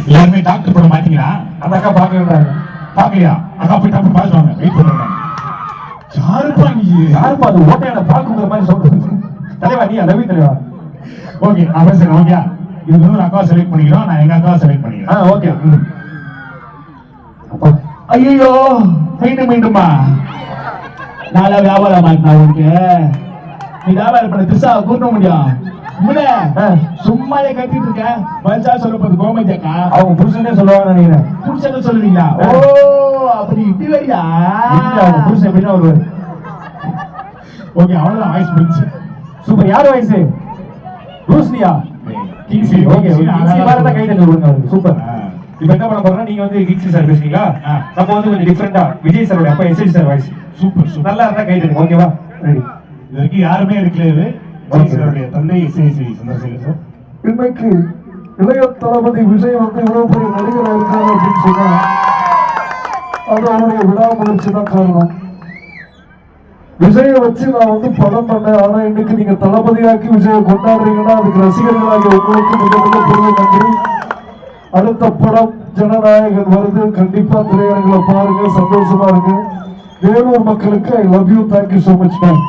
எல்லாருமே டாக்டர் படம் பாத்தீங்களா? அந்த அக்கா பாக்கல. பாக்கலையா? அக்கா போய் டாக்டர் பாத்துவாங்க. வெயிட் பண்ணுங்க. யாருப்பா நீ? யாருப்பா அது ஓட்டையான பாக்குங்கிற மாதிரி சொல்றது? தலைவா நீ ரவி தலைவா. ஓகே நான் பேசுறேன். ஓகே இதுக்கு வந்து அக்கா செலக்ட் பண்ணிக்கிறோம். நான் எங்க அக்கா செலக்ட் பண்ணிக்கிறேன். ஓகே. ஐயோ மீண்டுமா நாளா வியாபாரம் மாட்டினா உனக்கு. நீ வியாபாரம் பண்ண திசா கூட்ட முடியும். சும்மாவே கட்டிட்டு இருக்க. மனுஷா சொல்ல போது கோமதிக்கா அவங்க புருஷனே சொல்லுவாங்க நினைக்கிறேன். புருஷன் சொல்லுவீங்களா? ஓ அப்படி இப்படி வரியா? அவங்க புருஷன் எப்படின்னா வருவாரு. ஓகே அவ்வளவுதான். வாய்ஸ் முடிச்சு. சூப்பர். யார் வாய்ஸ்? ரூஸ்லியா. கிங்ஸி. ஓகே கிங்ஸி பாரதா கை தட்டி விடுங்க. சூப்பர். இப்போ என்ன பண்ண போறோம்னா நீங்க வந்து கிங்ஸி சார் பேசுறீங்களா? நம்ம வந்து கொஞ்சம் டிஃபரெண்டா விஜய் சாரோட அப்பா எஸ்எஸ் சார் வாய்ஸ். சூப்பர் நல்லா இருந்தா கை தட்டுங்க. ஓகேவா? ரெடி. இதற்கு யாருமே எடுக்கலையே. விஜய் தந்தை இசை சந்திரசேகர் சார். இன்னைக்கு இளைய தளபதி விஜய் வந்து இவ்வளவு பெரிய நடிகராக இருக்காரு அப்படின்னு சொன்னா அது அவருடைய விடாமுயற்சி தான் காரணம். விஜயை வச்சு நான் வந்து படம் பண்ணேன். ஆனா இன்னைக்கு நீங்க தளபதியாக்கி விஜயை கொண்டாடுறீங்கன்னா அதுக்கு ரசிகர்களாகி உங்களுக்கு மிக மிக பெரிய நன்றி. அடுத்த படம் ஜனநாயகன் வருது. கண்டிப்பா திரையரங்களை பாருங்க. சந்தோஷமா இருக்கு. வேலூர் மக்களுக்கு I love you. Thank you so much ma'am.